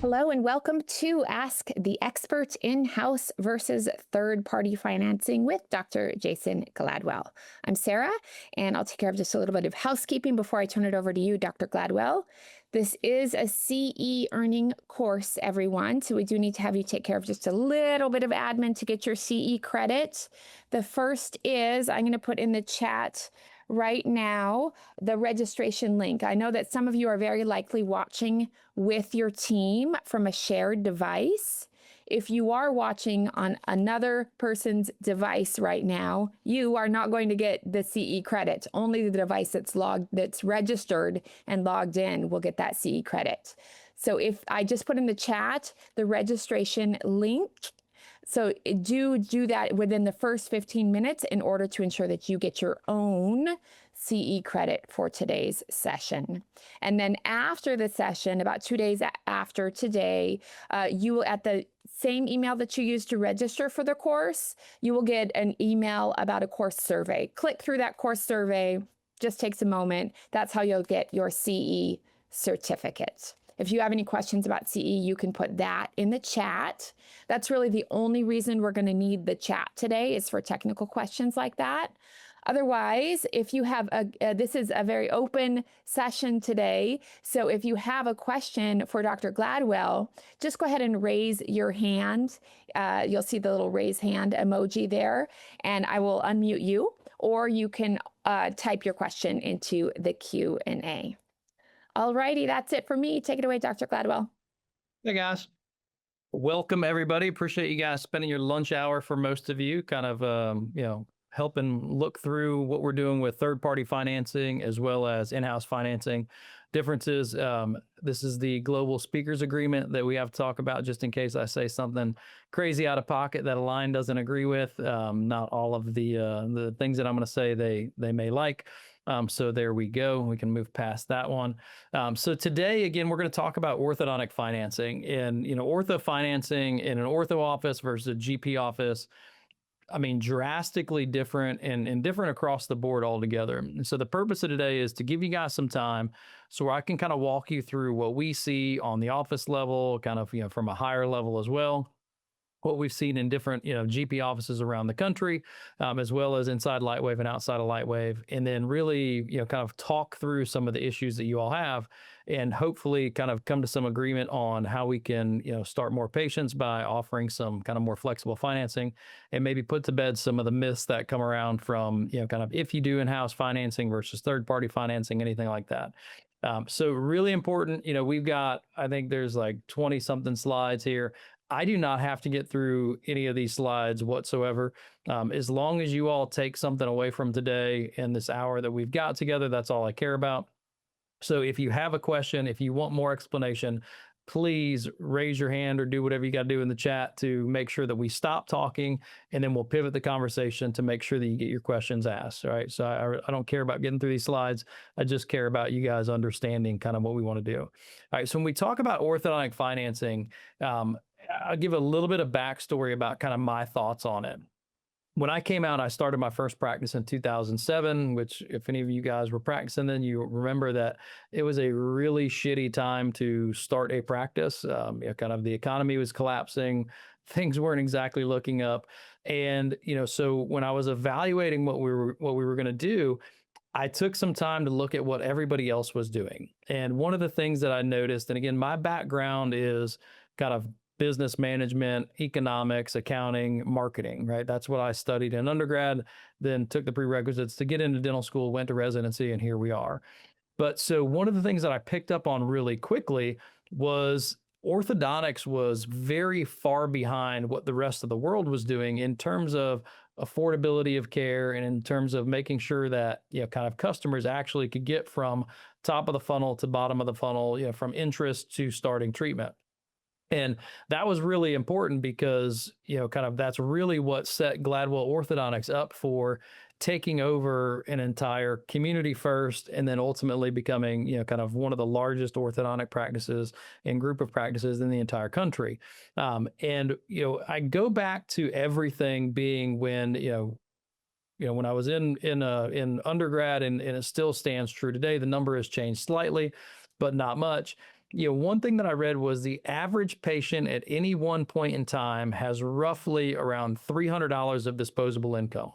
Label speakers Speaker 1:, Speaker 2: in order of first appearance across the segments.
Speaker 1: Hello and welcome to Ask the Expert In-House versus Third-Party Financing with Dr. Jason Gladwell. I'm Sarah, and I'll take care of just a little bit of housekeeping before I turn it over to you, Dr. Gladwell. This is a CE earning course, everyone, so we do need to have you take care of just a little bit of admin to get your CE credit. The first is, I'm going to put in the chat right now the registration link. I know that some of you are very likely watching with your team from a shared device. If you are watching on another person's device right now, you are not going to get the CE credit. Only the device that's registered and logged in will get that CE credit. So if I just put in the chat the registration link, so do that within the first 15 minutes in order to ensure that you get your own CE credit for today's session. And then after the session, about 2 days after today, you will, at the same email that you used to register for the course, you will get an email about a course survey. Click through that course survey, just takes a moment. That's how you'll get your CE certificate. If you have any questions about CE, you can put that in the chat. That's really the only reason we're going to need the chat today, is for technical questions like that. Otherwise, if you have this is a very open session today. So if you have a question for Dr. Gladwell, just go ahead and raise your hand. You'll see the little raise hand emoji there, and I will unmute you, or you can type your question into the Q&A. All righty, that's it for me. Take it away, Dr. Gladwell.
Speaker 2: Hey guys, welcome everybody. Appreciate you guys spending your lunch hour, for most of you, kind of helping look through what we're doing with third-party financing as well as in-house financing differences. This is the global speakers agreement that we have to talk about, just in case I say something crazy out of pocket that a line doesn't agree with. Not all of the things that I'm going to say they may like. So there we go. We can move past that one. So today, again, we're going to talk about orthodontic financing, and ortho financing in an ortho office versus a GP office. I mean, drastically different and different across the board altogether. And so the purpose of today is to give you guys some time so I can kind of walk you through what we see on the office level, kind of, from a higher level as well, what we've seen in different, GP offices around the country, as well as inside Lightwave and outside of Lightwave, and then really, kind of talk through some of the issues that you all have, and hopefully kind of come to some agreement on how we can, start more patients by offering some kind of more flexible financing, and maybe put to bed some of the myths that come around from, kind of if you do in-house financing versus third-party financing, anything like that. So really important, we've got, I think there's like 20 something slides here. I do not have to get through any of these slides whatsoever. As long as you all take something away from today in this hour that we've got together, that's all I care about. So if you have a question, if you want more explanation, please raise your hand or do whatever you got to do in the chat to make sure that we stop talking, and then we'll pivot the conversation to make sure that you get your questions asked. All right. So I don't care about getting through these slides. I just care about you guys understanding kind of what we want to do. All right. So when we talk about orthodontic financing, I'll give a little bit of backstory about kind of my thoughts on it. When I came out, I started my first practice in 2007, which if any of you guys were practicing then, you remember that it was a really shitty time to start a practice. Kind of the economy was collapsing. Things weren't exactly looking up. And, so when I was evaluating what we were going to do, I took some time to look at what everybody else was doing. And one of the things that I noticed, and again, my background is kind of business management, economics, accounting, marketing, right? That's what I studied in undergrad, then took the prerequisites to get into dental school, went to residency, and here we are. But so one of the things that I picked up on really quickly was orthodontics was very far behind what the rest of the world was doing in terms of affordability of care, and in terms of making sure that, kind of customers actually could get from top of the funnel to bottom of the funnel, from interest to starting treatment. And that was really important because, kind of that's really what set Gladwell Orthodontics up for taking over an entire community first, and then ultimately becoming, kind of one of the largest orthodontic practices and group of practices in the entire country. And, I go back to everything being when, when I was in undergrad, and it still stands true today. The number has changed slightly, but not much. One thing that I read was the average patient at any one point in time has roughly around $300 of disposable income.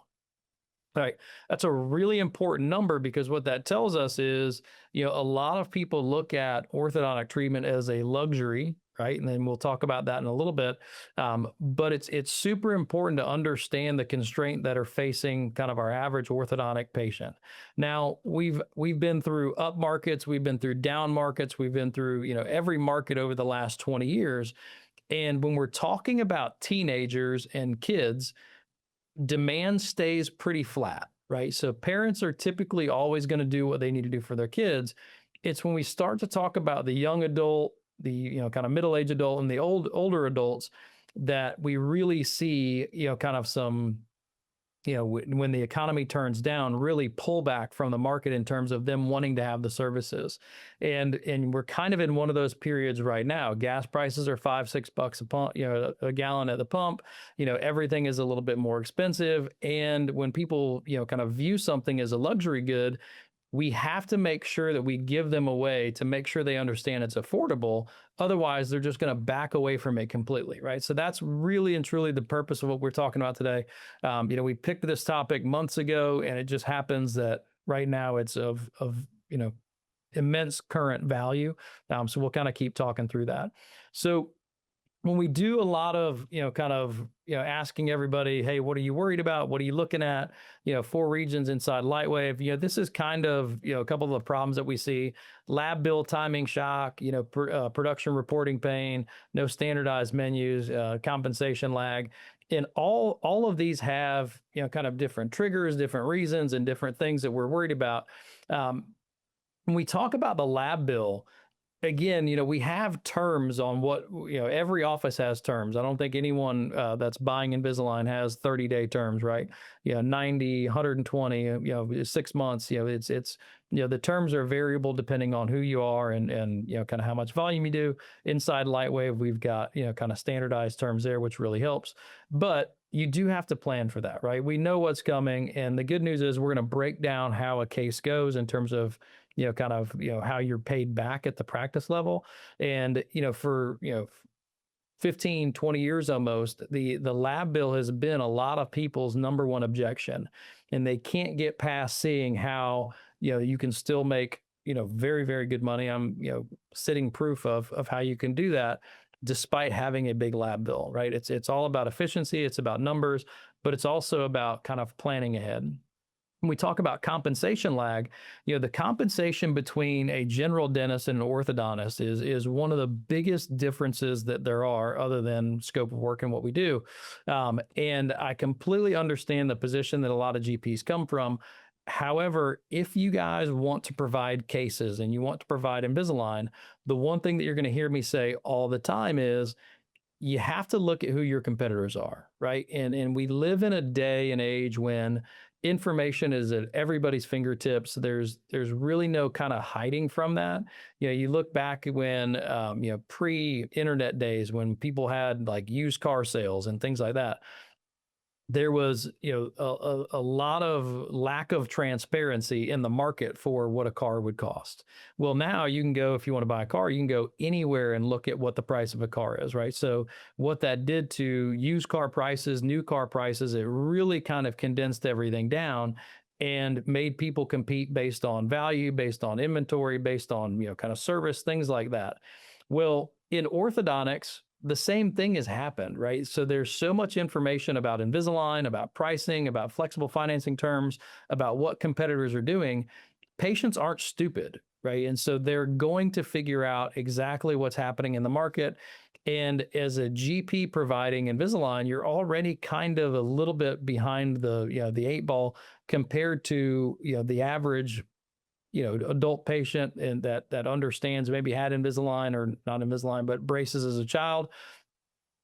Speaker 2: Right. That's a really important number because what that tells us is, a lot of people look at orthodontic treatment as a luxury, right? And then we'll talk about that in a little bit. But it's super important to understand the constraint that are facing kind of our average orthodontic patient. Now, we've been through up markets, we've been through down markets, we've been through, every market over the last 20 years. And when we're talking about teenagers and kids, demand stays pretty flat, right? So parents are typically always going to do what they need to do for their kids. It's when we start to talk about the young adult, the kind of middle-aged adult, and the older adults that we really see kind of some when the economy turns down, really pull back from the market in terms of them wanting to have the services. And we're kind of in one of those periods right now. Gas prices are $5-6 a pump, a gallon at the pump. Everything is a little bit more expensive. And when people, kind of view something as a luxury good, we have to make sure that we give them a way to make sure they understand it's affordable. Otherwise, they're just going to back away from it completely, right? So that's really and truly the purpose of what we're talking about today. We picked this topic months ago, and it just happens that right now it's of immense current value. So we'll kind of keep talking through that. So when we do a lot of, asking everybody, hey, what are you worried about? What are you looking at? 4 regions inside Lightwave. This is kind of, a couple of the problems that we see. Lab bill timing shock, production reporting pain, no standardized menus, compensation lag. And all of these have, kind of different triggers, different reasons, and different things that we're worried about. When we talk about the lab bill, again, we have terms on what, every office has terms. I don't think anyone that's buying Invisalign has 30-day terms, right? 90, 120, 6 months, it's the terms are variable depending on who you are and kind of how much volume you do. Inside Lightwave, we've got, kind of standardized terms there, which really helps. But you do have to plan for that, right? We know what's coming. And the good news is we're going to break down how a case goes in terms of kind of, how you're paid back at the practice level. And, for, 15, 20 years almost, the lab bill has been a lot of people's number one objection. And they can't get past seeing how, you can still make, very, very good money. I'm, sitting proof of how you can do that despite having a big lab bill, right? It's all about efficiency. It's about numbers, but it's also about kind of planning ahead. When we talk about compensation lag, the compensation between a general dentist and an orthodontist is one of the biggest differences that there are, other than scope of work and what we do. And I completely understand the position that a lot of GPs come from. However, if you guys want to provide cases and you want to provide Invisalign, the one thing that you're going to hear me say all the time is, you have to look at who your competitors are, right? And we live in a day and age when information is at everybody's fingertips. There's really no kind of hiding from that. You look back when pre-internet days, when people had like used car sales and things like that. There was a lot of lack of transparency in the market for what a car would cost. Well, now you can go, if you want to buy a car, you can go anywhere and look at what the price of a car is, right? So what that did to used car prices, new car prices, it really kind of condensed everything down and made people compete based on value, based on inventory, based on kind of service, things like that. Well, in orthodontics, the same thing has happened, right? So there's so much information about Invisalign, about pricing, about flexible financing terms, about what competitors are doing. Patients aren't stupid, right? And so they're going to figure out exactly what's happening in the market. And as a GP providing Invisalign, you're already kind of a little bit behind the 8 ball compared to the average adult patient, and that understands, maybe had Invisalign or not Invisalign, but braces as a child.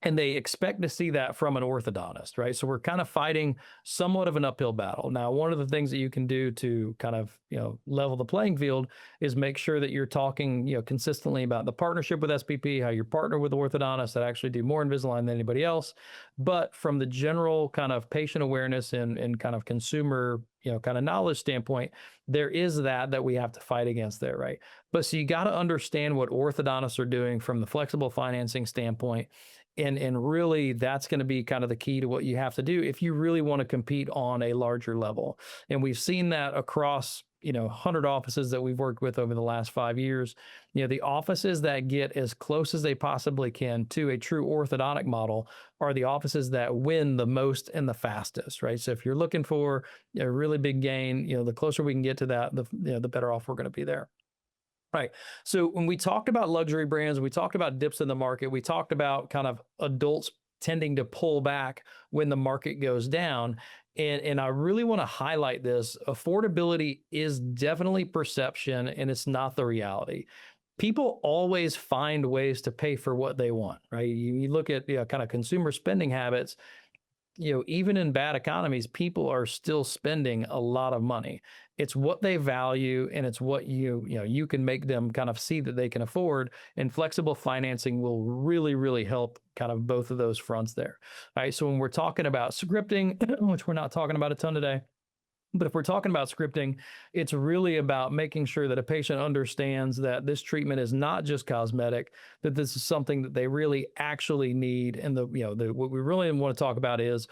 Speaker 2: And they expect to see that from an orthodontist, right? So we're kind of fighting somewhat of an uphill battle. Now, one of the things that you can do to kind of, level the playing field is make sure that you're talking, consistently about the partnership with SPP, how you partner with orthodontists that actually do more Invisalign than anybody else. But from the general kind of patient awareness and kind of consumer, kind of knowledge standpoint, there is that we have to fight against there, right? But so you got to understand what orthodontists are doing from the flexible financing standpoint. And really that's going to be kind of the key to what you have to do if you really want to compete on a larger level. And we've seen that across, 100 offices that we've worked with over the last 5 years. The offices that get as close as they possibly can to a true orthodontic model are the offices that win the most and the fastest, right? So if you're looking for a really big gain, the closer we can get to that, the better off we're going to be there. Right. So when we talked about luxury brands, we talked about dips in the market, we talked about kind of adults tending to pull back when the market goes down. And I really want to highlight this. Affordability is definitely perception and it's not the reality. People always find ways to pay for what they want, right? You look at kind of consumer spending habits, even in bad economies, people are still spending a lot of money. It's what they value and it's what you can make them kind of see that they can afford. And flexible financing will really, really help kind of both of those fronts there. All right. So when we're talking about scripting, which we're not talking about a ton today, but if we're talking about scripting, it's really about making sure that a patient understands that this treatment is not just cosmetic, that this is something that they really actually need. And what we really want to talk about is,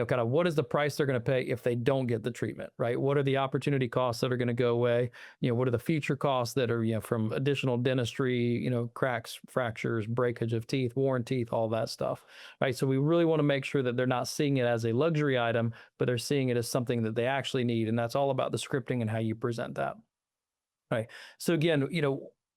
Speaker 2: kind of what is the price they're going to pay if they don't get the treatment, right? What are the opportunity costs that are going to go away? What are the future costs that are, from additional dentistry, cracks, fractures, breakage of teeth, worn teeth, all that stuff, right? So we really want to make sure that they're not seeing it as a luxury item, but they're seeing it as something that they actually need. And that's all about the scripting and how you present that. Right. So again,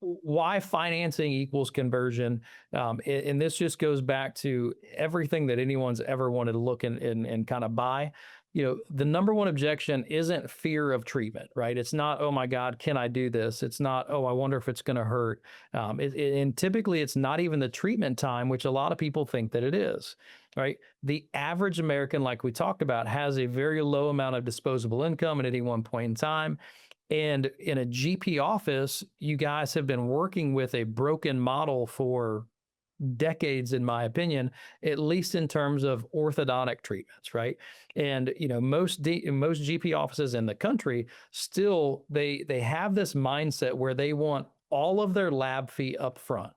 Speaker 2: why financing equals conversion. And this just goes back to everything that anyone's ever wanted to look and kind of buy. The number one objection isn't fear of treatment, right? It's not, oh my God, can I do this? It's not, oh, I wonder if it's going to hurt. And typically it's not even the treatment time, which a lot of people think that it is, right? The average American, like we talked about, has a very low amount of disposable income at any one point in time. And in a GP office, you guys have been working with a broken model for decades, in my opinion, at least in terms of orthodontic treatments, right? And most GP offices in the country still they have this mindset where they want all of their lab fee up front,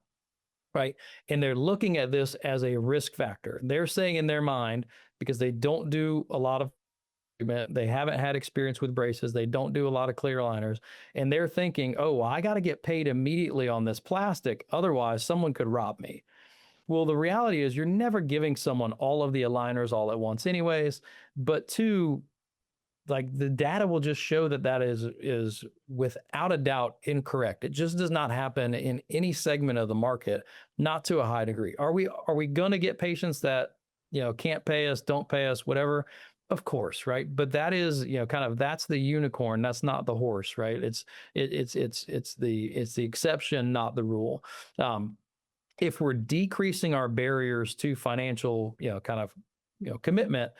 Speaker 2: right? And they're looking at this as a risk factor. They're saying in their mind, because they don't do a lot of treatment, they haven't had experience with braces, they don't do a lot of clear aligners, and they're thinking, oh, well, I got to get paid immediately on this plastic, otherwise someone could rob me. Well, the reality is you're never giving someone all of the aligners all at once anyways, but two, like the data will just show that that is without a doubt incorrect. It just does not happen in any segment of the market, not to a high degree. Are we going to get patients that can't pay us, don't pay us, whatever? Of course, right? But that is kind of that's the unicorn. That's not the horse, right? It's the exception, not the rule. If we're decreasing our barriers to financial kind of commitment,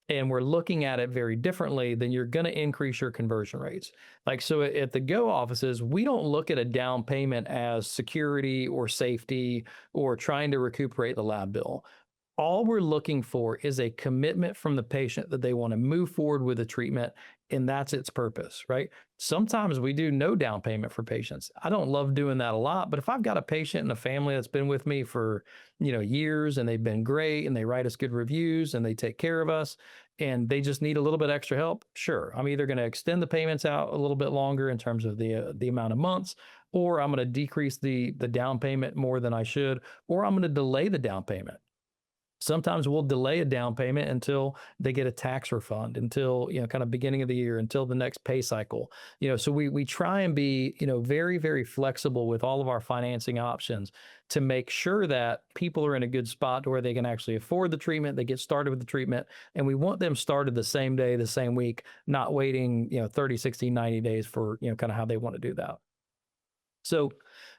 Speaker 2: and we're looking at it very differently, then you're going to increase your conversion rates. Like, so at the Go offices, we don't look at a down payment as security or safety or trying to recuperate the lab bill. All we're looking for is a commitment from the patient that they want to move forward with the treatment, and that's its purpose, right? Sometimes we do no down payment for patients. I don't love doing that a lot, but if I've got a patient and a family that's been with me for, years and they've been great and they write us good reviews and they take care of us and they just need a little bit extra help, sure, I'm either going to extend the payments out a little bit longer in terms of the amount of months, or I'm going to decrease the down payment more than I should, or I'm going to delay the down payment. Sometimes we'll delay a down payment until they get a tax refund, until, kind of beginning of the year, until the next pay cycle. So we try and be, very, very flexible with all of our financing options to make sure that people are in a good spot to where they can actually afford the treatment, they get started with the treatment, and we want them started the same day, the same week, not waiting, 30, 60, 90 days for, kind of how they want to do that. So,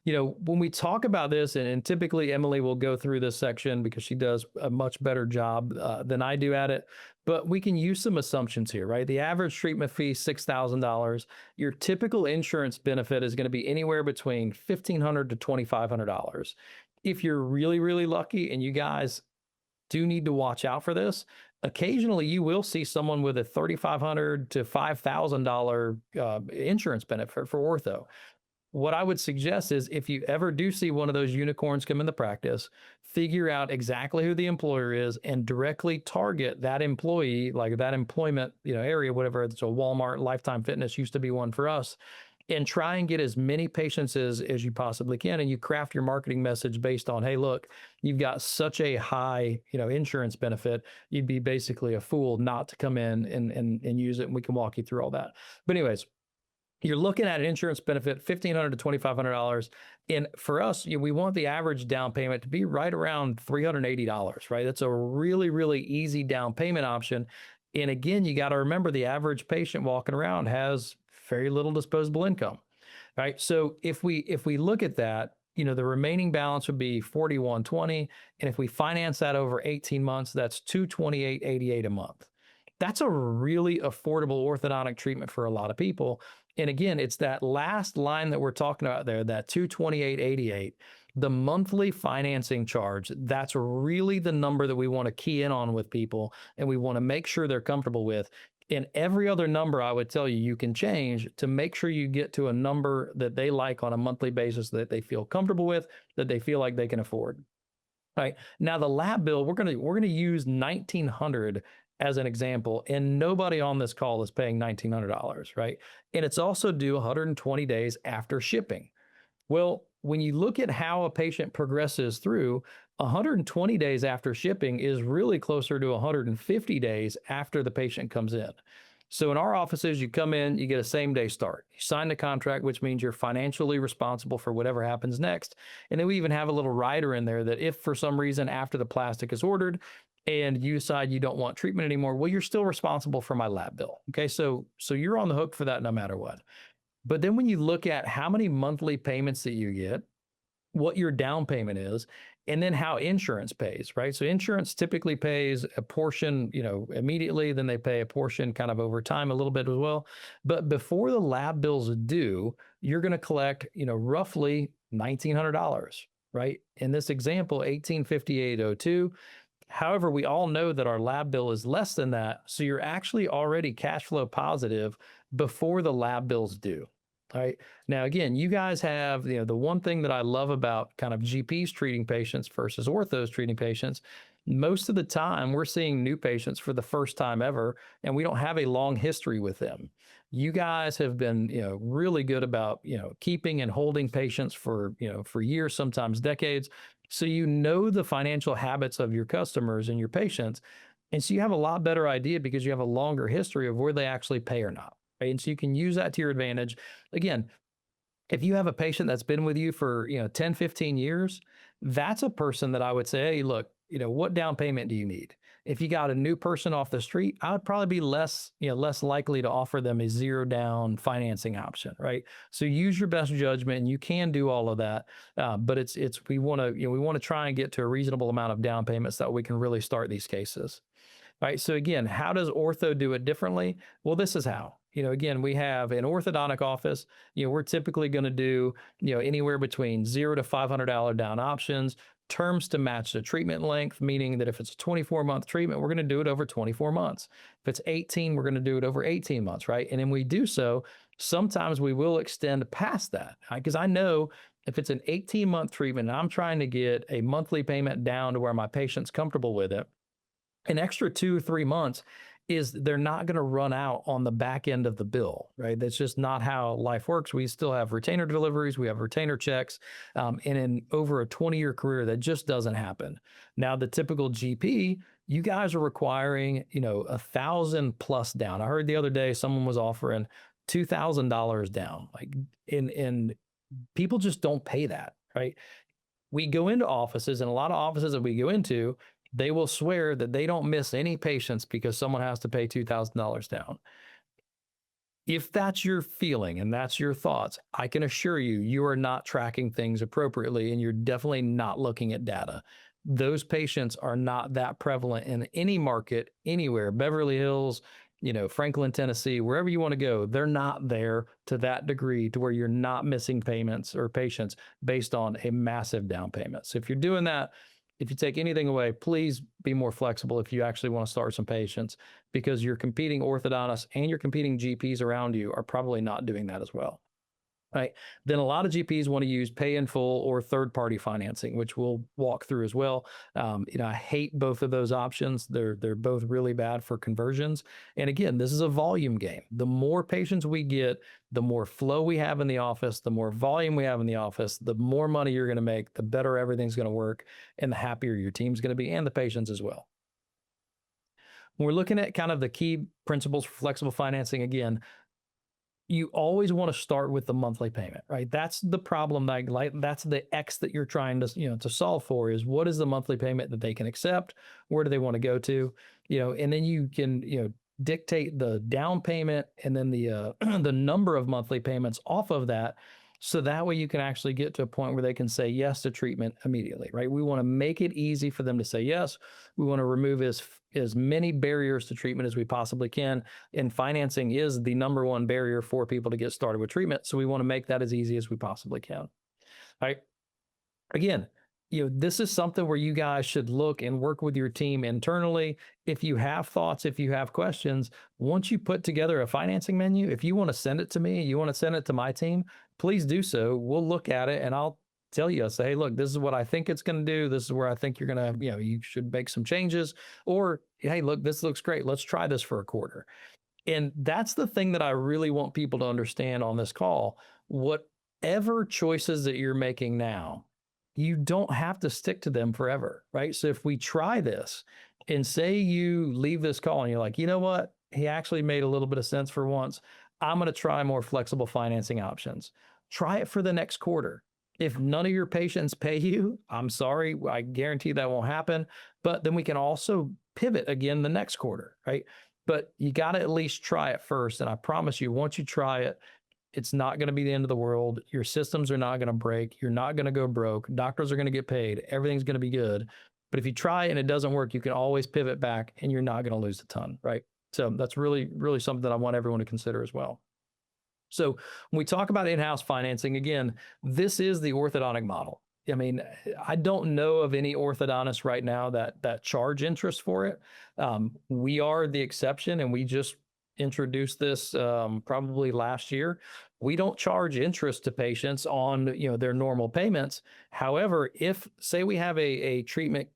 Speaker 2: when we talk about this, and typically Emily will go through this section because she does a much better job than I do at it, but we can use some assumptions here, right? The average treatment fee, $6,000. Your typical insurance benefit is going to be anywhere between $1,500 to $2,500. If you're really, really lucky, and you guys do need to watch out for this, occasionally you will see someone with a $3,500 to $5,000 insurance benefit for ortho. what I would suggest is if you ever do see one of those unicorns come into practice, figure out exactly who the employer is and directly target that employee, like that employment, area, whatever. It's a Walmart, Lifetime Fitness used to be one for us, and try and get as many patients as you possibly can. And you craft your marketing message based on, hey, look, you've got such a high, insurance benefit. You'd be basically a fool not to come in and use it. And we can walk you through all that. But anyways, you're looking at an insurance benefit, $1,500 to $2,500. And for us, we want the average down payment to be right around $380, right? That's a really, really easy down payment option. And again, you got to remember the average patient walking around has very little disposable income, right? So if we look at that, the remaining balance would be 4120, and if we finance that over 18 months, that's 228.88 a month. That's a really affordable orthodontic treatment for a lot of people. And again, it's that last line that we're talking about there, that 228.88, the monthly financing charge. That's really the number that we want to key in on with people, and we want to make sure they're comfortable with. And every other number I would tell you, you can change to make sure you get to a number that they like on a monthly basis, that they feel comfortable with, that they feel like they can afford. Right now, the lab bill, we're gonna use 1,900 as an example, and nobody on this call is paying $1,900, right? And it's also due 120 days after shipping. Well, when you look at how a patient progresses through, 120 days after shipping is really closer to 150 days after the patient comes in. So in our offices, you come in, you get a same day start. You sign the contract, which means you're financially responsible for whatever happens next. And then we even have a little rider in there that if for some reason after the plastic is ordered and you decide you don't want treatment anymore, well, you're still responsible for my lab bill. Okay, so you're on the hook for that no matter what. But then when you look at how many monthly payments that you get, what your down payment is, and then how insurance pays, right? So insurance typically pays a portion, immediately, then they pay a portion kind of over time a little bit as well. But before the lab bills are due, you're going to collect, roughly $1,900, right? In this example, 1858.02. However, we all know that our lab bill is less than that. So you're actually already cash flow positive before the lab bills due. All right. Now, again, you guys have, the one thing that I love about kind of GPs treating patients versus orthos treating patients, most of the time we're seeing new patients for the first time ever, and we don't have a long history with them. You guys have been, really good about, keeping and holding patients for, for years, sometimes decades. So you know the financial habits of your customers and your patients. And so you have a lot better idea because you have a longer history of where they actually pay or not. Right? And so you can use that to your advantage. Again, if you have a patient that's been with you for 10, 15 years, that's a person that I would say, hey, look, what down payment do you need? If you got a new person off the street, I would probably be less likely to offer them a zero down financing option, right? So use your best judgment, and you can do all of that. But we want to try and get to a reasonable amount of down payments so that we can really start these cases. All right. So again, how does ortho do it differently? Well, this is how. Again, we have an orthodontic office. We're typically going to do, anywhere between $0 to $500 down options, terms to match the treatment length, meaning that if it's a 24-month treatment, we're going to do it over 24 months. If it's 18, we're going to do it over 18 months, right? And then we do so, sometimes we will extend past that, because I know if it's an 18-month treatment and I'm trying to get a monthly payment down to where my patient's comfortable with it, an extra 2 or 3 months is they're not going to run out on the back end of the bill, right? That's just not how life works. We still have retainer deliveries, we have retainer checks, and in over a 20-year career, that just doesn't happen. Now, the typical GP, you guys are requiring, 1,000 plus down. I heard the other day someone was offering $2,000 down, like in people just don't pay that, right? We go into offices, and a lot of offices that we go into, they will swear that they don't miss any patients because someone has to pay $2,000 down. If that's your feeling and that's your thoughts, I can assure you, you are not tracking things appropriately, and you're definitely not looking at data. Those patients are not that prevalent in any market, anywhere, Beverly Hills, Franklin, Tennessee, wherever you want to go. They're not there to that degree to where you're not missing payments or patients based on a massive down payment. So if you're doing that, if you take anything away, please be more flexible if you actually want to start some patients, because your competing orthodontists and your competing GPs around you are probably not doing that as well. right? Then a lot of GPs want to use pay in full or third party financing, which we'll walk through as well. I hate both of those options. They're both really bad for conversions. And again, this is a volume game. The more patients we get, the more flow we have in the office, the more volume we have in the office, the more money you're going to make, the better everything's going to work, and the happier your team's going to be, and the patients as well. When we're looking at kind of the key principles for flexible financing, again, you always want to start with the monthly payment, right? That's the problem. Like that's the X that you're trying to, to solve for is what is the monthly payment that they can accept? Where do they want to go to? And then you can, dictate the down payment and then the the number of monthly payments off of that. So that way you can actually get to a point where they can say yes to treatment immediately, right? We want to make it easy for them to say yes. We want to remove as many barriers to treatment as we possibly can. And financing is the number one barrier for people to get started with treatment. So we want to make that as easy as we possibly can. All right. Again, this is something where you guys should look and work with your team internally. If you have thoughts, if you have questions, once you put together a financing menu, if you want to send it to me, you want to send it to my team, please do so. We'll look at it and I'll tell you, I'll say, hey, look, this is what I think it's going to do. This is where I think you're going to, you should make some changes. Or, hey, look, this looks great. Let's try this for a quarter. And that's the thing that I really want people to understand on this call. Whatever choices that you're making now, you don't have to stick to them forever, right? So if we try this and say you leave this call and you're like, you know what? He actually made a little bit of sense for once. I'm going to try more flexible financing options. Try it for the next quarter. If none of your patients pay you, I'm sorry, I guarantee that won't happen. But then we can also pivot again the next quarter, right? But you got to at least try it first. And I promise you, once you try it, it's not going to be the end of the world. Your systems are not going to break. You're not going to go broke. Doctors are going to get paid. Everything's going to be good. But if you try and it doesn't work, you can always pivot back and you're not going to lose a ton, right? So that's really, really something that I want everyone to consider as well. So when we talk about in-house financing, again, this is the orthodontic model. I mean, I don't know of any orthodontists right now that charge interest for it. We are the exception, and we just introduced this probably last year. We don't charge interest to patients on their normal payments. However, if say we have a treatment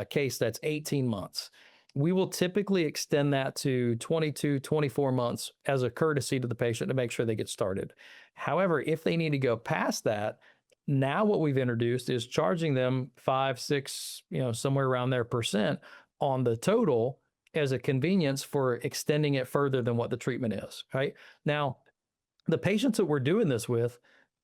Speaker 2: case that's 18 months, we will typically extend that to 22, 24 months as a courtesy to the patient to make sure they get started. However, if they need to go past that, now what we've introduced is charging them 5, 6, somewhere around there % on the total as a convenience for extending it further than what the treatment is, right? Now, the patients that we're doing this with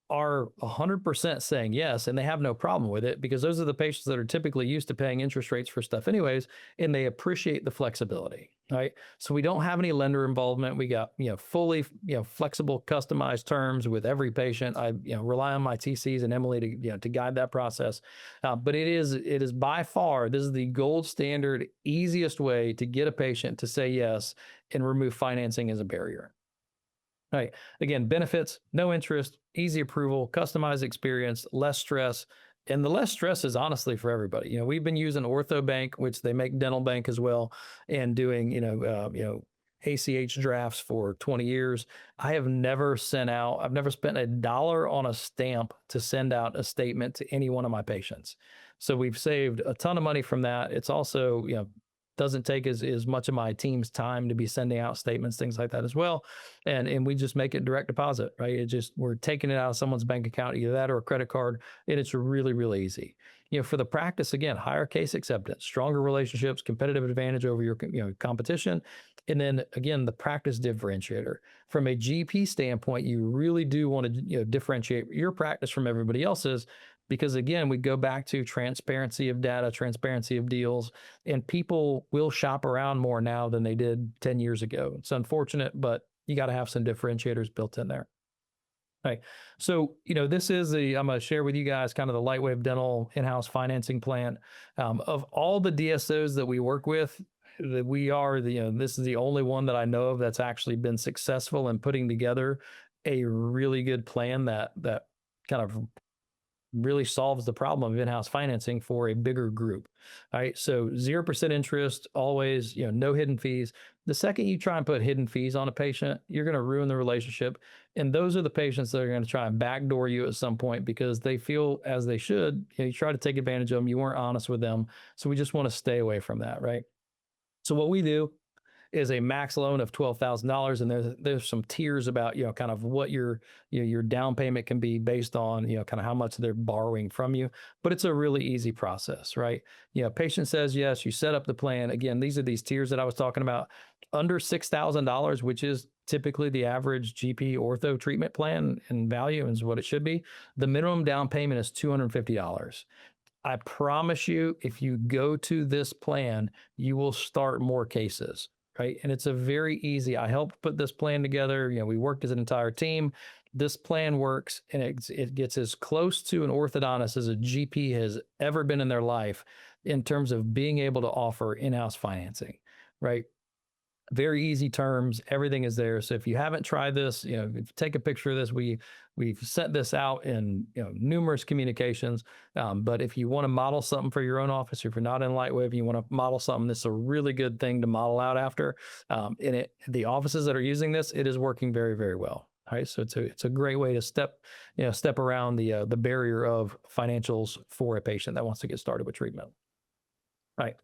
Speaker 2: are 100% saying yes, and they have no problem with it because those are the patients that are typically used to paying interest rates for stuff anyways, and they appreciate the flexibility, right? So we don't have any lender involvement. We got, fully, flexible, customized terms with every patient. I, rely on my TCs and Emily to, to guide that process. But it is by far, this is the gold standard, easiest way to get a patient to say yes and remove financing as a barrier. All right. Again, benefits, no interest, easy approval, customized experience, less stress. And the less stress is honestly for everybody. We've been using OrthoBank, which they make Dental Bank as well, and doing, ACH drafts for 20 years. I've never spent $1 on a stamp to send out a statement to any one of my patients. So we've saved a ton of money from that. It's also, doesn't take as much of my team's time to be sending out statements, things like that as well. And we just make it direct deposit, right? We're taking it out of someone's bank account, either that or a credit card. And it's really, really easy. For the practice, again, higher case acceptance, stronger relationships, competitive advantage over your competition. And then again, the practice differentiator. From a GP standpoint, you really do want to differentiate your practice from everybody else's. Because again, we go back to transparency of data, transparency of deals, and people will shop around more now than they did 10 years ago. It's unfortunate, but you got to have some differentiators built in there. All right. So, this is I'm going to share with you guys kind of the Lightwave Dental in-house financing plan. Of all the DSOs that we work with, that we are this is the only one that I know of that's actually been successful in putting together a really good plan that kind of really solves the problem of in-house financing for a bigger group. All right. So 0% interest, always, no hidden fees. The second you try and put hidden fees on a patient, you're going to ruin the relationship. And those are the patients that are going to try and backdoor you at some point because they feel as they should. You try to take advantage of them. You weren't honest with them. So we just want to stay away from that. Right. So what we do is a max loan of $12,000, and there's some tiers about kind of what your down payment can be based on kind of how much they're borrowing from you. But it's a really easy process, right? Patient says yes, you set up the plan. Again, these are these tiers that I was talking about. Under $6,000, which is typically the average GP ortho treatment plan and value, and is what it should be. The minimum down payment is $250. I promise you, if you go to this plan, you will start more cases, right? And it's a very easy. I helped put this plan together. We worked as an entire team. This plan works, and it gets as close to an orthodontist as a GP has ever been in their life in terms of being able to offer in-house financing, right? Very easy terms, everything is there. So if you haven't tried this, take a picture of this. We've sent this out in numerous communications. But if you want to model something for your own office, if you're not in Lightwave, you want to model something, this is a really good thing to model out after. The offices that are using this, it is working very, very well. All right, so it's a great way to step around the barrier of financials for a patient that wants to get started with treatment. All right.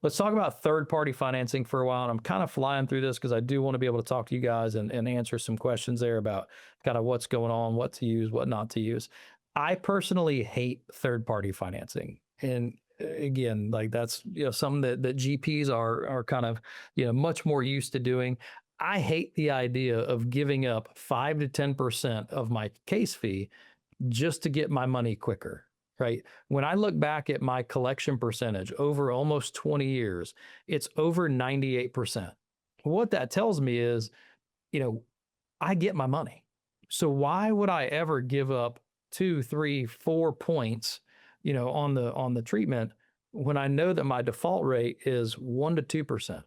Speaker 2: Let's talk about third-party financing for a while. And I'm kind of flying through this because I do want to be able to talk to you guys and answer some questions there about kind of what's going on, what to use, what not to use. I personally hate third-party financing. And again, like that's something that GPs are kind of much more used to doing. I hate the idea of giving up 5 to 10% of my case fee just to get my money quicker. Right. When I look back at my collection percentage over almost 20 years, it's over 98%. What that tells me is, I get my money. So why would I ever give up 2, 3, 4 points, on the treatment when I know that my default rate is 1 to 2%?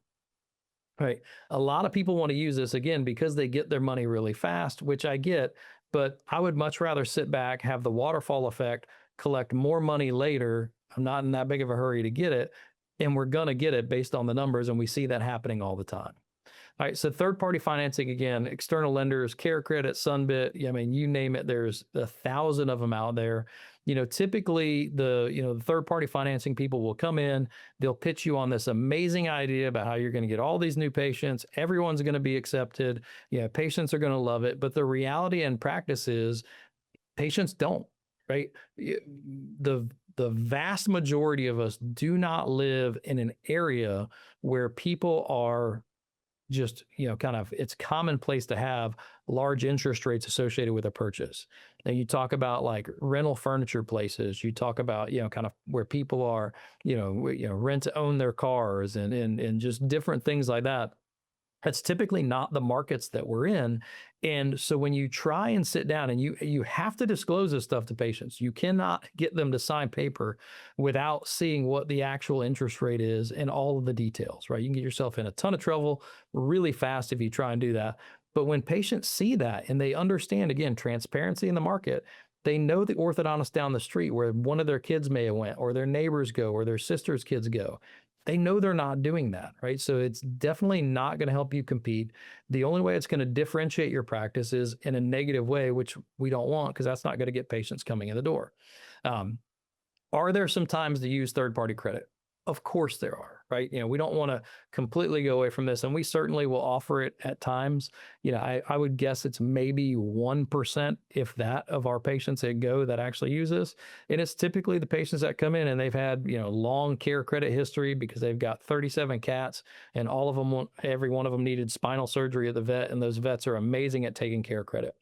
Speaker 2: Right. A lot of people want to use this again because they get their money really fast, which I get, but I would much rather sit back, have the waterfall effect, collect more money later. I'm not in that big of a hurry to get it. And we're going to get it based on the numbers. And we see that happening all the time. All right. So third-party financing, again, external lenders, Care Credit, Sunbit. I mean, you name it, there's 1,000 of them out there. Typically the third-party financing people will come in, they'll pitch you on this amazing idea about how you're going to get all these new patients. Everyone's going to be accepted. Patients are going to love it. But the reality and practice is patients don't. Right? The vast majority of us do not live in an area where people are just, kind of, it's commonplace to have large interest rates associated with a purchase. And you talk about like rental furniture places, you talk about, kind of where people are, rent to own their cars and just different things like that. That's typically not the markets that we're in. And so when you try and sit down and you have to disclose this stuff to patients, you cannot get them to sign paper without seeing what the actual interest rate is and all of the details, right? You can get yourself in a ton of trouble really fast if you try and do that. But when patients see that and they understand, again, transparency in the market, they know the orthodontist down the street where one of their kids may have went or their neighbors go or their sister's kids go. They know they're not doing that, right? So it's definitely not going to help you compete. The only way it's going to differentiate your practice is in a negative way, which we don't want because that's not going to get patients coming in the door. Are there some times to use third-party credit? Of course there are, right? We don't want to completely go away from this, and we certainly will offer it at times. I would guess it's maybe 1%, if that, of our patients at Go that actually use this. And it's typically the patients that come in and they've had, long care credit history because they've got 37 cats and every one of them needed spinal surgery at the vet, and those vets are amazing at taking care credit.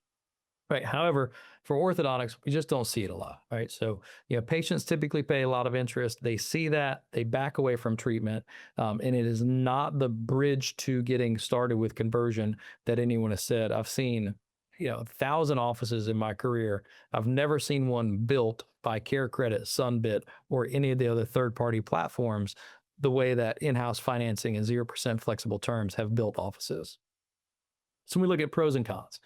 Speaker 2: Right. However, for orthodontics, we just don't see it a lot, right? So, patients typically pay a lot of interest. They see that, they back away from treatment, and it is not the bridge to getting started with conversion that anyone has said. I've seen, 1,000 offices in my career. I've never seen one built by Care Credit, Sunbit, or any of the other third-party platforms the way that in-house financing and 0% flexible terms have built offices. So we look at pros and cons.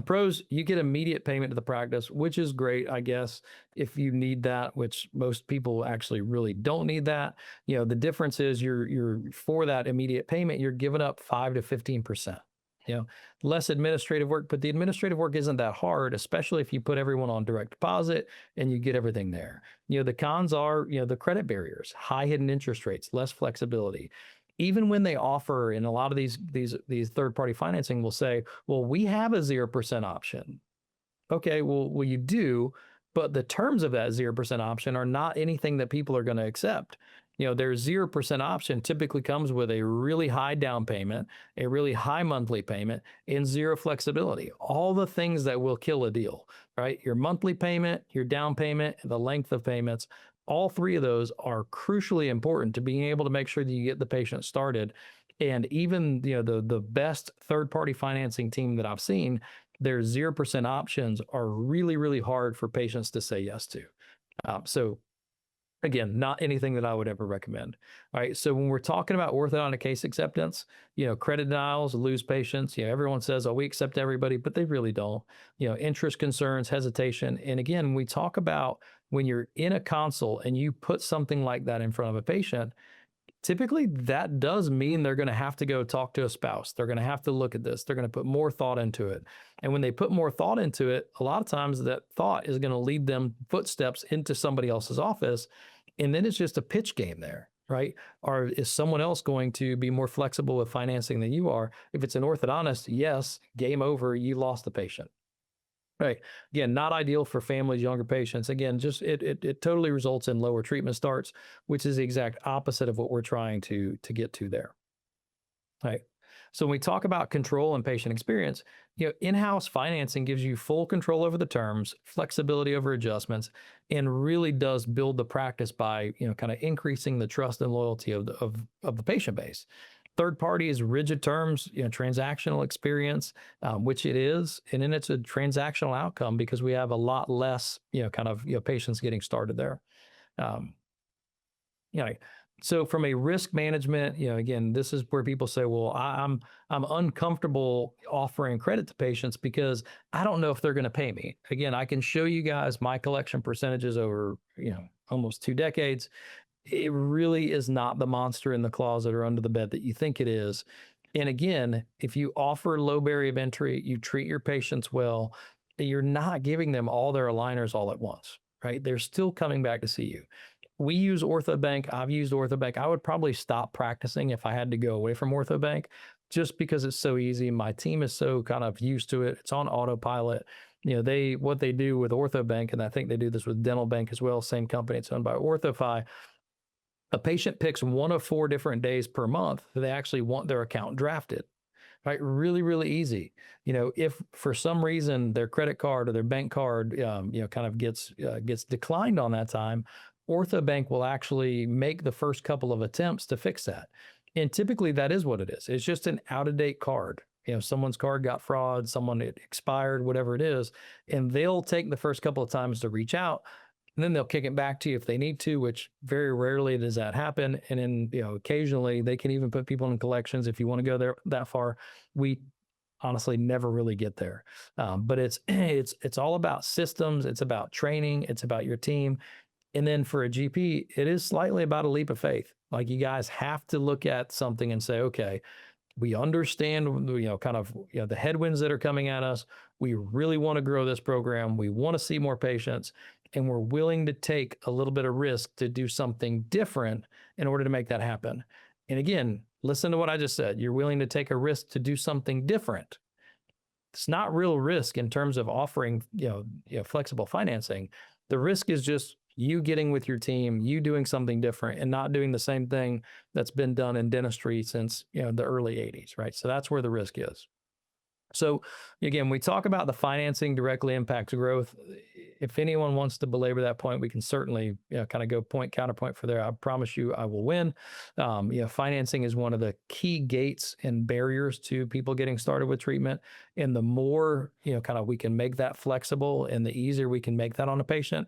Speaker 2: Pros, you get immediate payment to the practice, which is great, I guess, if you need that, which most people actually really don't need that. The difference is you're for that immediate payment, you're giving up 5 to 15%. You know, less administrative work, but the administrative work isn't that hard, especially if you put everyone on direct deposit and you get everything there. The cons are, the credit barriers, high hidden interest rates, less flexibility. Even when they offer, in a lot of these third party financing will say, well, we have a 0% option. Okay, well, you do, but the terms of that 0% option are not anything that people are going to accept. Their 0% option typically comes with a really high down payment, a really high monthly payment, and zero flexibility. All the things that will kill a deal, right? Your monthly payment, your down payment, the length of payments, all three of those are crucially important to being able to make sure that you get the patient started. And even the best third party financing team that I've seen, their 0% options are really, really hard for patients to say yes to. So again, not anything that I would ever recommend. All right. So when we're talking about orthodontic case acceptance, credit denials, lose patients, everyone says, oh, we accept everybody, but they really don't. Interest concerns, hesitation. And again, we talk about when you're in a consult and you put something like that in front of a patient, typically that does mean they're going to have to go talk to a spouse. They're going to have to look at this. They're going to put more thought into it. And when they put more thought into it, a lot of times that thought is going to lead them footsteps into somebody else's office. And then it's just a pitch game there, right? Or is someone else going to be more flexible with financing than you are? If it's an orthodontist, yes, game over, you lost the patient. Right. Again, not ideal for families, younger patients. Again, just it totally results in lower treatment starts, which is the exact opposite of what we're trying to get to there. Right. So when we talk about control and patient experience, in-house financing gives you full control over the terms, flexibility over adjustments, and really does build the practice by, kind of increasing the trust and loyalty of the patient base. Third party is rigid terms, transactional experience, which it is, and then it's a transactional outcome because we have a lot less, patients getting started there. Um, you know, so from a risk management, again, this is where people say, well, I'm uncomfortable offering credit to patients because I don't know if they're going to pay me. Again, I can show you guys my collection percentages over, almost 2 decades. It really is not the monster in the closet or under the bed that you think it is. And again, if you offer low barrier of entry, you treat your patients well, you're not giving them all their aligners all at once, right? They're still coming back to see you. We use OrthoBank. I've used OrthoBank. I would probably stop practicing if I had to go away from OrthoBank just because it's so easy. My team is so kind of used to it. It's on autopilot. What they do with OrthoBank, and I think they do this with Dental Bank as well, same company, it's owned by OrthoFi. A patient picks one of 4 different days per month that they actually want their account drafted, right? Really, really easy. If for some reason their credit card or their bank card, kind of gets declined on that time, OrthoBank will actually make the first couple of attempts to fix that. And typically that is what it is. It's just an out-of-date card. Someone's card got fraud, someone it expired, whatever it is, and they'll take the first couple of times to reach out. And then they'll kick it back to you if they need to, which very rarely does that happen. And then, occasionally they can even put people in collections if you want to go there that far. We honestly never really get there. But it's all about systems. It's about training. It's about your team. And then for a GP, it is slightly about a leap of faith. Like you guys have to look at something and say, okay, we understand, the headwinds that are coming at us. We really want to grow this program. We want to see more patients, and we're willing to take a little bit of risk to do something different in order to make that happen. And again, listen to what I just said. You're willing to take a risk to do something different. It's not real risk in terms of offering, flexible financing. The risk is just you getting with your team, you doing something different and not doing the same thing that's been done in dentistry since, the early 80s, right? So that's where the risk is. So again, we talk about the financing directly impacts growth. If anyone wants to belabor that point, we can certainly kind of go counterpoint for there. I promise you I will win. Financing is one of the key gates and barriers to people getting started with treatment. And the more, kind of we can make that flexible and the easier we can make that on a patient,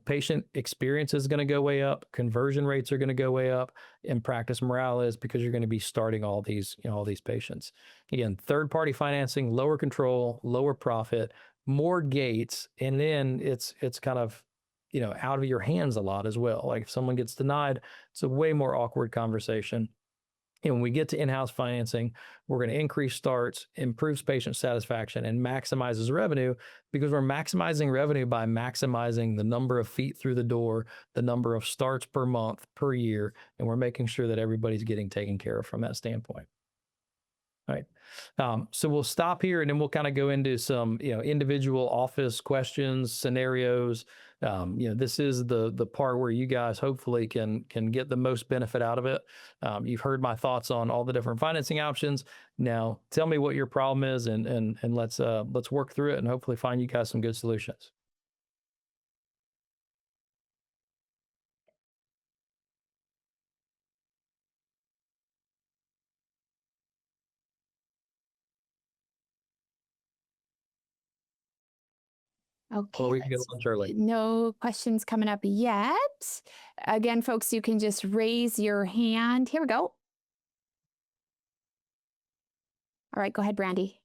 Speaker 2: patient experience is going to go way up, conversion rates are going to go way up, and practice morale is because you're going to be starting all these, all these patients. Again, third party financing, lower control, lower profit, more gates, and then it's kind of out of your hands a lot as well. Like if someone gets denied, it's a way more awkward conversation. And when we get to in-house financing, we're going to increase starts, improves patient satisfaction, and maximizes revenue because we're maximizing revenue by maximizing the number of feet through the door, the number of starts per month, per year, and we're making sure that everybody's getting taken care of from that standpoint. All right. So we'll stop here and then we'll kind of go into some, individual office questions, scenarios. This is the part where you guys hopefully can get the most benefit out of it. You've heard my thoughts on all the different financing options. Now tell me what your problem is and let's work through it and hopefully find you guys some good solutions. Or
Speaker 1: Okay,
Speaker 2: we can get lunch early.
Speaker 1: no questions coming up yet. Again, folks, you can just raise your hand. Here we go. All right, go ahead, Brandy.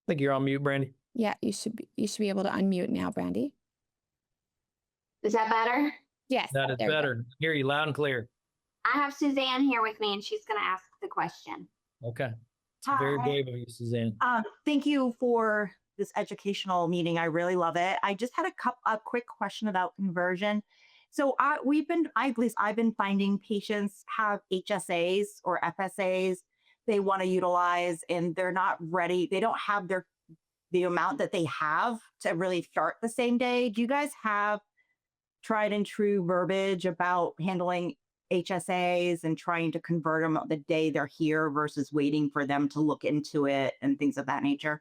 Speaker 2: I think you're on mute, Brandy.
Speaker 1: Yeah, you should be able to unmute now, Brandy.
Speaker 3: Is that better?
Speaker 1: Yes,
Speaker 2: That is
Speaker 1: there we go.
Speaker 2: better. Hear you loud and clear.
Speaker 3: I have Suzanne here with me and she's going to ask the question.
Speaker 2: Okay. It's very
Speaker 4: Hi.
Speaker 2: brave of you, Suzanne.
Speaker 4: Thank you for this educational meeting. I really love it. I just had a quick question about conversion. So at least I've been finding patients have HSAs or FSAs they want to utilize and they're not ready. They don't have the amount that they have to really start the same day. Do you guys have tried and true verbiage about handling HSAs and trying to convert them the day they're here versus waiting for them to look into it and things of that nature?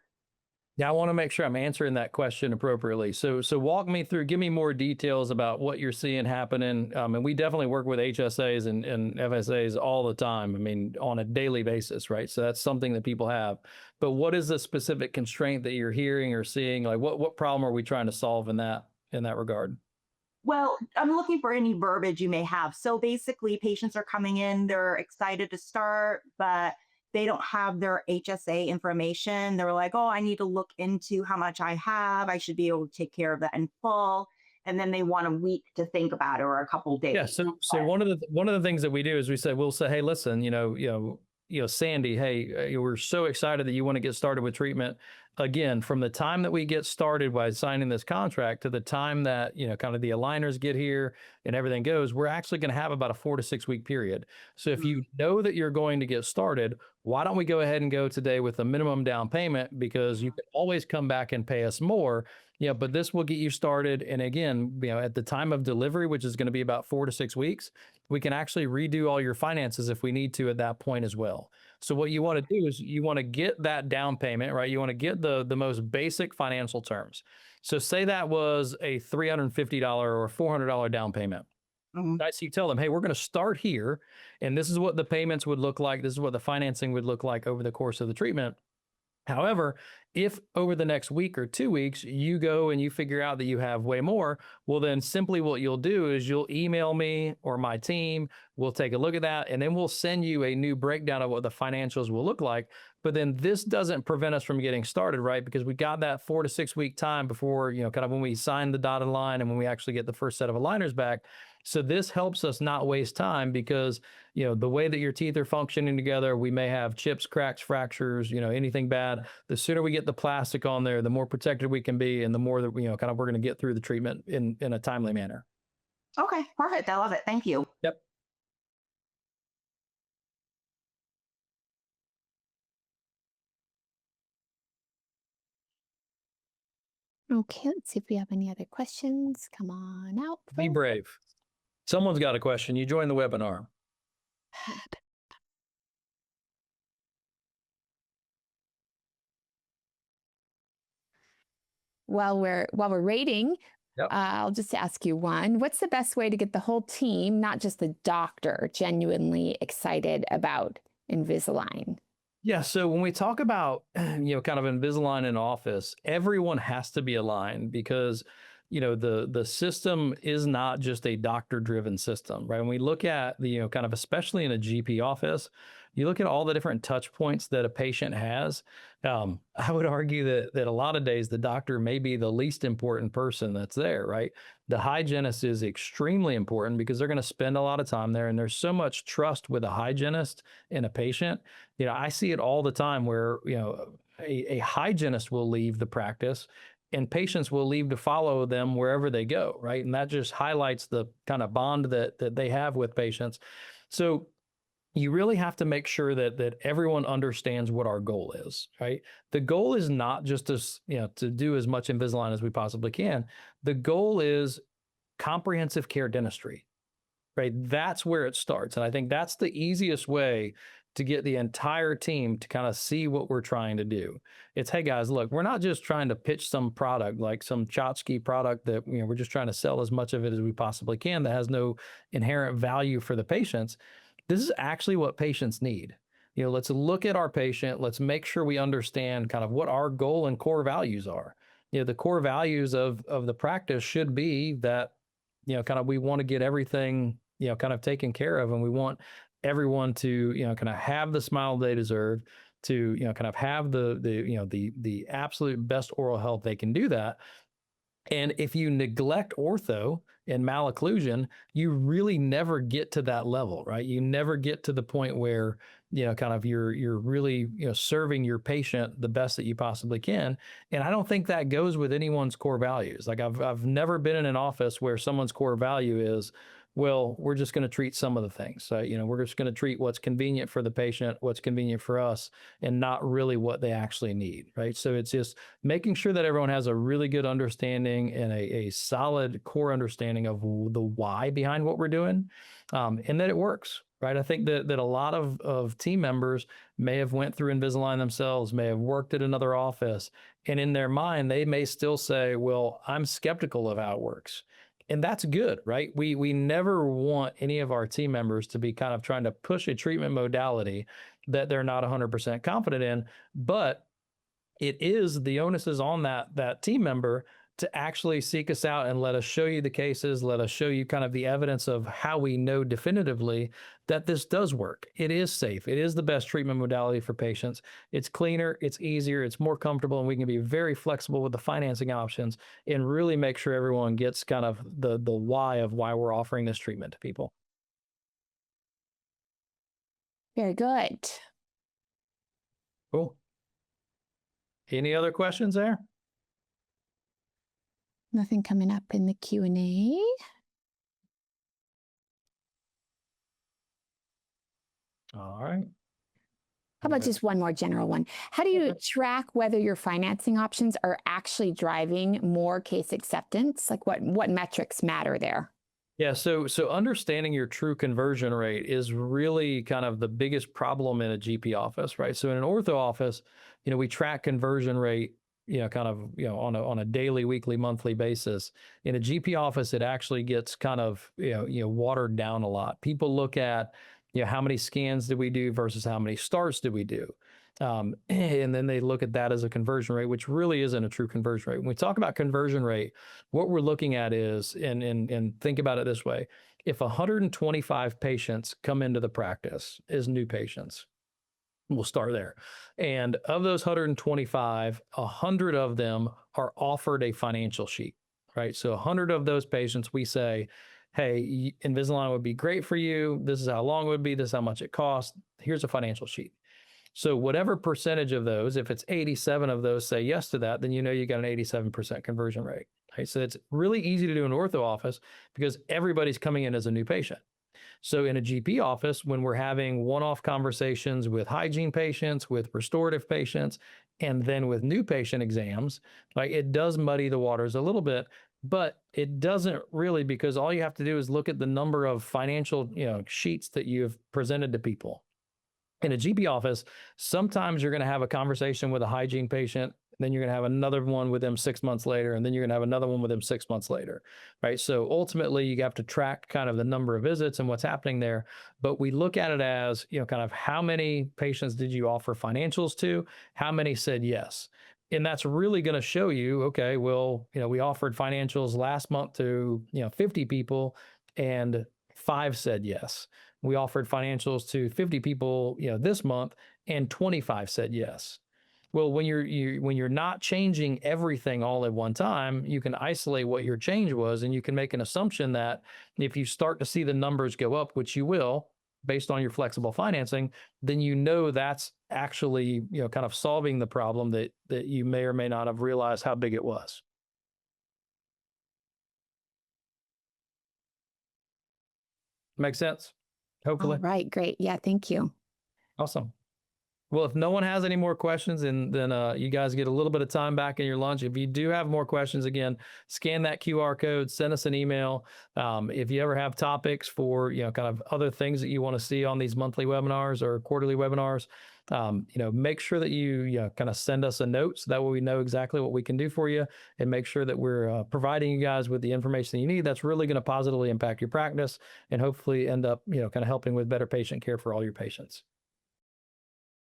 Speaker 2: Yeah, I want to make sure I'm answering that question appropriately. So walk me through, give me more details about what you're seeing happening. And we definitely work with HSAs and FSAs all the time. I mean, on a daily basis, right? So that's something that people have. But what is the specific constraint that you're hearing or seeing? Like what problem are we trying to solve in that regard?
Speaker 4: Well, I'm looking for any verbiage you may have. So basically, patients are coming in, they're excited to start, but they don't have their HSA information. They're like, oh, I need to look into how much I have. I should be able to take care of that in full. And then they want a week to think about it or a couple of days.
Speaker 2: Yeah. So one of the things that we do is we'll say, hey, listen, Sandy, hey, we're so excited that you want to get started with treatment. Again, from the time that we get started by signing this contract to the time that, kind of the aligners get here and everything goes, we're actually going to have about a 4 to 6 week period. So if you know that you're going to get started, why don't we go ahead and go today with a minimum down payment, because you can always come back and pay us more. But this will get you started. And again, at the time of delivery, which is going to be about 4 to 6 weeks, we can actually redo all your finances if we need to at that point as well. So what you want to do is you want to get that down payment, right? You want to get the most basic financial terms. So say that was a $350 or $400 down payment.
Speaker 4: Mhm.
Speaker 2: Right? So you tell them, hey, we're going to start here, and this is what the payments would look like. This is what the financing would look like over the course of the treatment. However, if over the next week or 2 weeks, you go and you figure out that you have way more, well, then simply what you'll do is you'll email me or my team. We'll take a look at that, and then we'll send you a new breakdown of what the financials will look like. But then this doesn't prevent us from getting started, right? Because we got that 4 to 6 week time before, kind of when we sign the dotted line and when we actually get the first set of aligners back. So this helps us not waste time because, the way that your teeth are functioning together, we may have chips, cracks, fractures, anything bad. The sooner we get the plastic on there, the more protected we can be and the more that, kind of we're going to get through the treatment in a timely manner.
Speaker 4: Okay, perfect. I love it. Thank you.
Speaker 2: Yep.
Speaker 1: Okay, let's see if we have any other questions. Come on out.
Speaker 2: Be
Speaker 1: folks.
Speaker 2: brave. Someone's got a question. You join the webinar.
Speaker 1: While we're rating,
Speaker 2: Yep.
Speaker 1: I'll just ask you one. What's the best way to get the whole team, not just the doctor, genuinely excited about Invisalign?
Speaker 2: Yeah. So when we talk about, kind of Invisalign in office, everyone has to be aligned because, the system is not just a doctor driven system, right? When we look at the, kind of especially in a GP office, you look at all the different touch points that a patient has. I would argue that a lot of days the doctor may be the least important person that's there, right? The hygienist is extremely important because they're going to spend a lot of time there, and there's so much trust with a hygienist and a patient. I see it all the time where, a hygienist will leave the practice and patients will leave to follow them wherever they go, right? And that just highlights the kind of bond that they have with patients. So you really have to make sure that everyone understands what our goal is, right? The goal is not just to do as much Invisalign as we possibly can. The goal is comprehensive care dentistry, right? That's where it starts. And I think that's the easiest way to get the entire team to kind of see what we're trying to do. It's, hey guys, look, we're not just trying to pitch some product like some tchotchke product that, we're just trying to sell as much of it as we possibly can that has no inherent value for the patients. This is actually what patients need. Let's look at our patient. Let's make sure we understand kind of what our goal and core values are. The core values of the practice should be that, kind of we want to get everything, kind of taken care of, and we want everyone to, kind of have the smile they deserve, to, kind of have the absolute best oral health they can do that. And if you neglect ortho and malocclusion, you really never get to that level, right? You never get to the point where, kind of you're really, serving your patient the best that you possibly can. And I don't think that goes with anyone's core values. Like I've never been in an office where someone's core value is, well, we're just going to treat some of the things. So, we're just going to treat what's convenient for the patient, what's convenient for us, and not really what they actually need, right? So it's just making sure that everyone has a really good understanding and a solid core understanding of the why behind what we're doing, and that it works, right? I think that a lot of team members may have went through Invisalign themselves, may have worked at another office, and in their mind, they may still say, well, I'm skeptical of how it works. And that's good, right? We never want any of our team members to be kind of trying to push a treatment modality that they're not 100% confident in, but the onus is on that team member to actually seek us out and let us show you the cases, let us show you kind of the evidence of how we know definitively that this does work. It is safe. It is the best treatment modality for patients. It's cleaner, it's easier, it's more comfortable, and we can be very flexible with the financing options and really make sure everyone gets kind of the why of why we're offering this treatment to people.
Speaker 1: Very good.
Speaker 2: Cool. Any other questions there?
Speaker 1: Nothing coming up in the Q&A.
Speaker 2: All right.
Speaker 1: How about just one more general one? How do you track whether your financing options are actually driving more case acceptance? Like what metrics matter there?
Speaker 2: Yeah, so understanding your true conversion rate is really kind of the biggest problem in a GP office, right? So in an ortho office, we track conversion rate, kind of, on a daily, weekly, monthly basis. In a GP office, it actually gets kind of, watered down a lot. People look at, how many scans did we do versus how many starts did we do? And then they look at that as a conversion rate, which really isn't a true conversion rate. When we talk about conversion rate, what we're looking at is, and think about it this way, if 125 patients come into the practice as new patients, we'll start there. And of those 125, 100 of them are offered a financial sheet, right? So 100 of those patients, we say, hey, Invisalign would be great for you. This is how long it would be. This is how much it costs. Here's a financial sheet. So whatever percentage of those, if it's 87 of those say yes to that, then you got an 87% conversion rate. Right? So it's really easy to do in an ortho office because everybody's coming in as a new patient. So in a GP office, when we're having one-off conversations with hygiene patients, with restorative patients, and then with new patient exams, like it does muddy the waters a little bit, but it doesn't really, because all you have to do is look at the number of financial, sheets that you've presented to people. In a GP office, sometimes you're going to have a conversation with a hygiene patient Then you're going to have another one with them 6 months later, and then you're going to have another one with them 6 months later, right? So ultimately, you have to track kind of the number of visits and what's happening there. But we look at it as, kind of how many patients did you offer financials to? How many said yes? And that's really going to show you, okay, well, we offered financials last month to, 50 people and 5 said yes. We offered financials to 50 people, this month and 25 said yes. Well, when you're not changing everything all at one time, you can isolate what your change was, and you can make an assumption that if you start to see the numbers go up, which you will, based on your flexible financing, then that's actually kind of solving the problem that you may or may not have realized how big it was. Make sense?
Speaker 1: All
Speaker 2: Hopefully.
Speaker 1: right, great. Yeah, thank you.
Speaker 2: Awesome. Well, if no one has any more questions, then you guys get a little bit of time back in your lunch. If you do have more questions, again, scan that QR code, send us an email. If you ever have topics for, kind of other things that you want to see on these monthly webinars or quarterly webinars, make sure that you kind of send us a note so that way we know exactly what we can do for you, and make sure that we're providing you guys with the information that you need that's really going to positively impact your practice and hopefully end up, kind of helping with better patient care for all your patients.